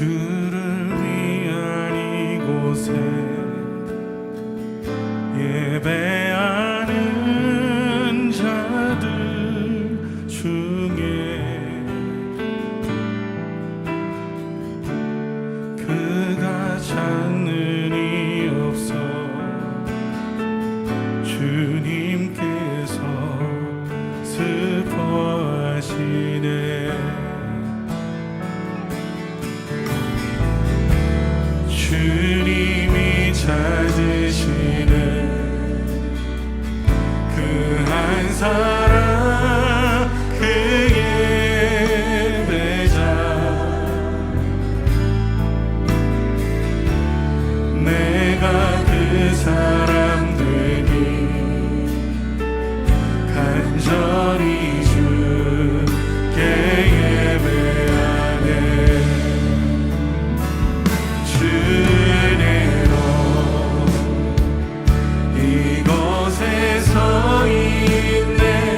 주를 위한 이곳에 예배하는 자들 중에 그가 찾는 이 없어 주님께서 슬퍼하시네. 주님이 찾으시는 그 한 사람, 그 예배자, 내가 그 사람 되니 간절히 주께 예배하네. 주 은혜로 이곳에 서 있네.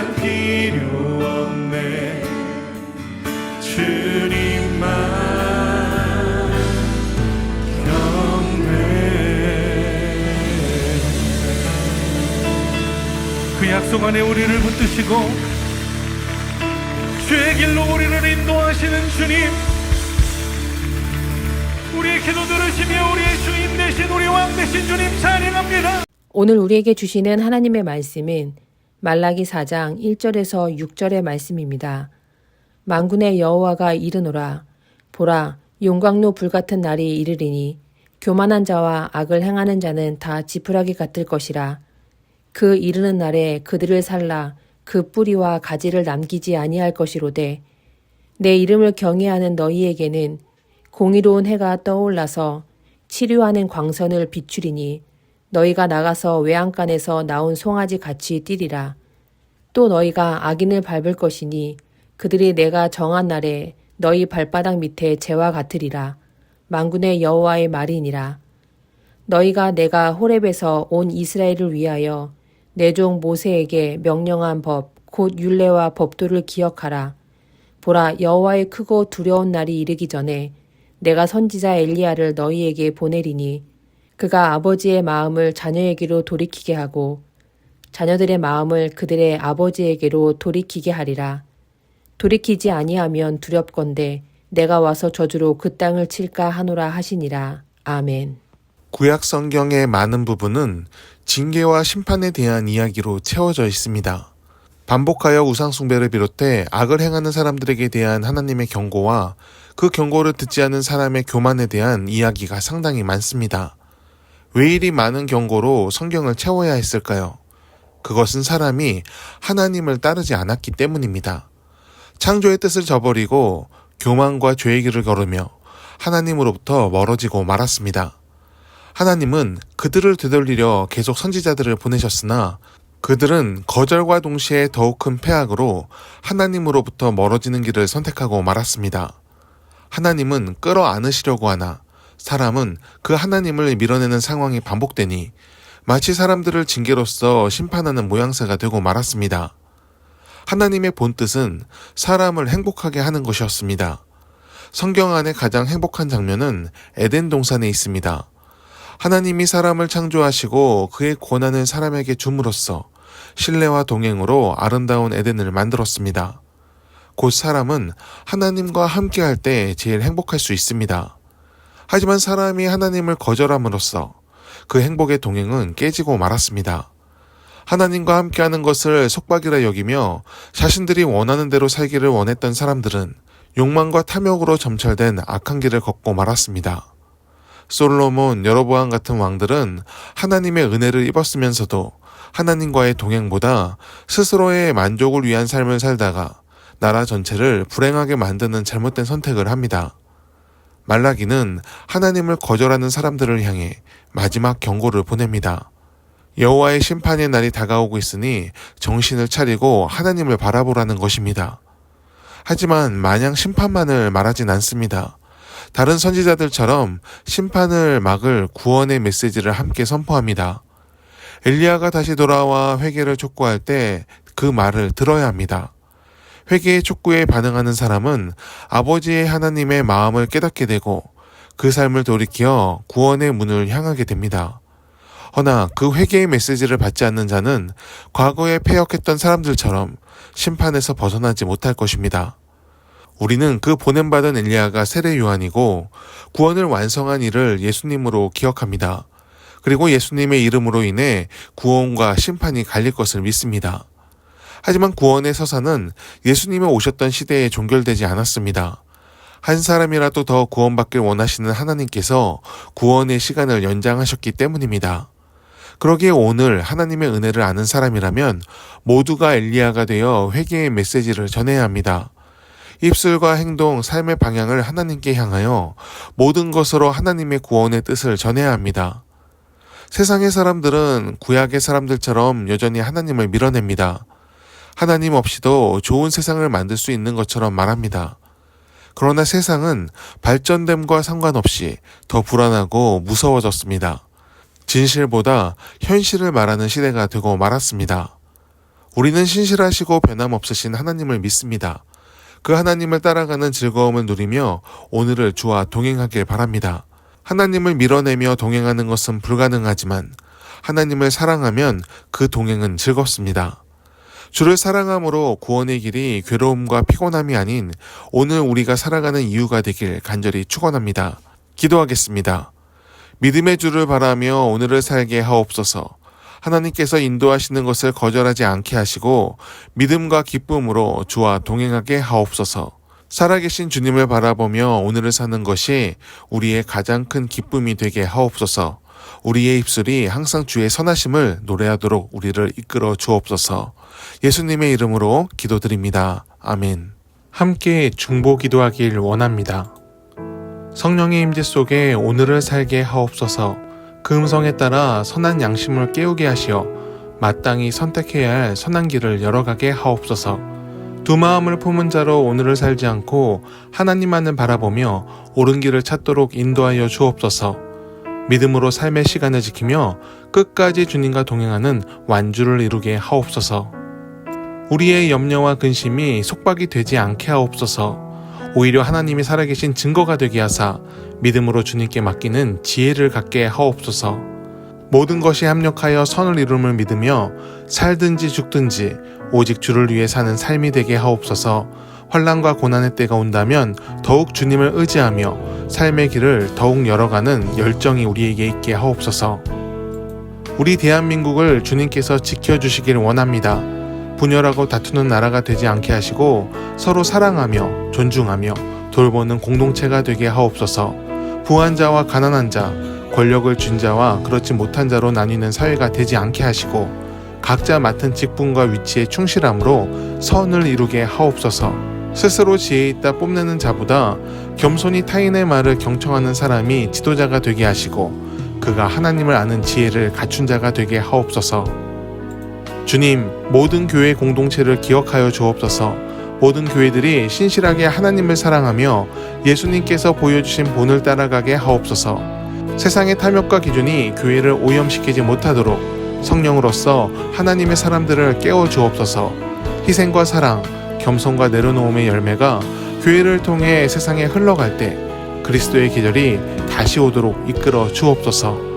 세상 필요 없네. 주님만 경배. 그 약속 안에 우리를 붙드시고 주의 길로 우리를 인도하시는 주님, 우리의 기도 들으시며 우리의 주인 되신, 우리 왕 되신 주님 찬양합니다. 오늘 우리에게 주시는 하나님의 말씀은 말라기 4장 1절에서 6절의 말씀입니다. 만군의 여호와가 이르노라. 보라, 용광로 불같은 날이 이르리니 교만한 자와 악을 행하는 자는 다 지푸라기 같을 것이라. 그 이르는 날에 그들을 살라 그 뿌리와 가지를 남기지 아니할 것이로되 내 이름을 경외하는 너희에게는 공의로운 해가 떠올라서 치료하는 광선을 비추리니 너희가 나가서 외양간에서 나온 송아지 같이 뛰리라. 또 너희가 악인을 밟을 것이니 그들이 내가 정한 날에 너희 발바닥 밑에 재와 같으리라. 만군의 여호와의 말이니라. 너희가 내가 호렙에서 온 이스라엘을 위하여 내 종 모세에게 명령한 법 곧 율례와 법도를 기억하라. 보라, 여호와의 크고 두려운 날이 이르기 전에 내가 선지자 엘리야를 너희에게 보내리니 그가 아버지의 마음을 자녀에게로 돌이키게 하고 자녀들의 마음을 그들의 아버지에게로 돌이키게 하리라. 돌이키지 아니하면 두렵건대 내가 와서 저주로 그 땅을 칠까 하노라 하시니라. 아멘. 구약 성경의 많은 부분은 징계와 심판에 대한 이야기로 채워져 있습니다. 반복하여 우상숭배를 비롯해 악을 행하는 사람들에게 대한 하나님의 경고와 그 경고를 듣지 않은 사람의 교만에 대한 이야기가 상당히 많습니다. 왜 이리 많은 경고로 성경을 채워야 했을까요? 그것은 사람이 하나님을 따르지 않았기 때문입니다. 창조의 뜻을 저버리고 교만과 죄의 길을 걸으며 하나님으로부터 멀어지고 말았습니다. 하나님은 그들을 되돌리려 계속 선지자들을 보내셨으나 그들은 거절과 동시에 더욱 큰 패악으로 하나님으로부터 멀어지는 길을 선택하고 말았습니다. 하나님은 끌어안으시려고 하나 사람은 그 하나님을 밀어내는 상황이 반복되니 마치 사람들을 징계로서 심판하는 모양새가 되고 말았습니다. 하나님의 본뜻은 사람을 행복하게 하는 것이었습니다. 성경 안에 가장 행복한 장면은 에덴 동산에 있습니다. 하나님이 사람을 창조하시고 그의 권한을 사람에게 줌으로써 신뢰와 동행으로 아름다운 에덴을 만들었습니다. 곧 사람은 하나님과 함께할 때 제일 행복할 수 있습니다. 하지만 사람이 하나님을 거절함으로써 그 행복의 동행은 깨지고 말았습니다. 하나님과 함께하는 것을 속박이라 여기며 자신들이 원하는 대로 살기를 원했던 사람들은 욕망과 탐욕으로 점철된 악한 길을 걷고 말았습니다. 솔로몬, 여로보암 같은 왕들은 하나님의 은혜를 입었으면서도 하나님과의 동행보다 스스로의 만족을 위한 삶을 살다가 나라 전체를 불행하게 만드는 잘못된 선택을 합니다. 말라기는 하나님을 거절하는 사람들을 향해 마지막 경고를 보냅니다. 여호와의 심판의 날이 다가오고 있으니 정신을 차리고 하나님을 바라보라는 것입니다. 하지만 마냥 심판만을 말하진 않습니다. 다른 선지자들처럼 심판을 막을 구원의 메시지를 함께 선포합니다. 엘리야가 다시 돌아와 회개를 촉구할 때 그 말을 들어야 합니다. 회개의 촉구에 반응하는 사람은 아버지의 하나님의 마음을 깨닫게 되고 그 삶을 돌이켜 구원의 문을 향하게 됩니다. 허나 그 회개의 메시지를 받지 않는 자는 과거에 패역했던 사람들처럼 심판에서 벗어나지 못할 것입니다. 우리는 그 보냄받은 엘리야가 세례 요한이고 구원을 완성한 이를 예수님으로 기억합니다. 그리고 예수님의 이름으로 인해 구원과 심판이 갈릴 것을 믿습니다. 하지만 구원의 서사는 예수님이 오셨던 시대에 종결되지 않았습니다. 한 사람이라도 더 구원받길 원하시는 하나님께서 구원의 시간을 연장하셨기 때문입니다. 그러기에 오늘 하나님의 은혜를 아는 사람이라면 모두가 엘리야가 되어 회개의 메시지를 전해야 합니다. 입술과 행동, 삶의 방향을 하나님께 향하여 모든 것으로 하나님의 구원의 뜻을 전해야 합니다. 세상의 사람들은 구약의 사람들처럼 여전히 하나님을 밀어냅니다. 하나님 없이도 좋은 세상을 만들 수 있는 것처럼 말합니다. 그러나 세상은 발전됨과 상관없이 더 불안하고 무서워졌습니다. 진실보다 현실을 말하는 시대가 되고 말았습니다. 우리는 신실하시고 변함없으신 하나님을 믿습니다. 그 하나님을 따라가는 즐거움을 누리며 오늘을 주와 동행하길 바랍니다. 하나님을 밀어내며 동행하는 것은 불가능하지만 하나님을 사랑하면 그 동행은 즐겁습니다. 주를 사랑함으로 구원의 길이 괴로움과 피곤함이 아닌 오늘 우리가 살아가는 이유가 되길 간절히 축원합니다. 기도하겠습니다. 믿음의 주를 바라며 오늘을 살게 하옵소서. 하나님께서 인도하시는 것을 거절하지 않게 하시고 믿음과 기쁨으로 주와 동행하게 하옵소서. 살아계신 주님을 바라보며 오늘을 사는 것이 우리의 가장 큰 기쁨이 되게 하옵소서. 우리의 입술이 항상 주의 선하심을 노래하도록 우리를 이끌어 주옵소서. 예수님의 이름으로 기도드립니다. 아멘. 함께 중보 기도하길 원합니다. 성령의 임재 속에 오늘을 살게 하옵소서. 그 음성에 따라 선한 양심을 깨우게 하시어 마땅히 선택해야 할 선한 길을 열어가게 하옵소서. 두 마음을 품은 자로 오늘을 살지 않고 하나님만을 바라보며 옳은 길을 찾도록 인도하여 주옵소서. 믿음으로 삶의 시간을 지키며 끝까지 주님과 동행하는 완주를 이루게 하옵소서. 우리의 염려와 근심이 속박이 되지 않게 하옵소서. 오히려 하나님이 살아계신 증거가 되게 하사 믿음으로 주님께 맡기는 지혜를 갖게 하옵소서. 모든 것이 합력하여 선을 이룸을 믿으며 살든지 죽든지 오직 주를 위해 사는 삶이 되게 하옵소서. 환난과 고난의 때가 온다면 더욱 주님을 의지하며 삶의 길을 더욱 열어가는 열정이 우리에게 있게 하옵소서. 우리 대한민국을 주님께서 지켜주시길 원합니다. 분열하고 다투는 나라가 되지 않게 하시고 서로 사랑하며 존중하며 돌보는 공동체가 되게 하옵소서. 부한 자와 가난한 자, 권력을 쥔 자와 그렇지 못한 자로 나뉘는 사회가 되지 않게 하시고 각자 맡은 직분과 위치에 충실함으로 선을 이루게 하옵소서. 스스로 지혜 있다 뽐내는 자보다 겸손히 타인의 말을 경청하는 사람이 지도자가 되게 하시고 그가 하나님을 아는 지혜를 갖춘 자가 되게 하옵소서. 주님, 모든 교회 공동체를 기억하여 주옵소서. 모든 교회들이 신실하게 하나님을 사랑하며 예수님께서 보여주신 본을 따라가게 하옵소서. 세상의 탐욕과 기준이 교회를 오염시키지 못하도록 성령으로서 하나님의 사람들을 깨워 주옵소서. 희생과 사랑, 겸손과 내려놓음의 열매가 교회를 통해 세상에 흘러갈 때 그리스도의 계절이 다시 오도록 이끌어 주옵소서.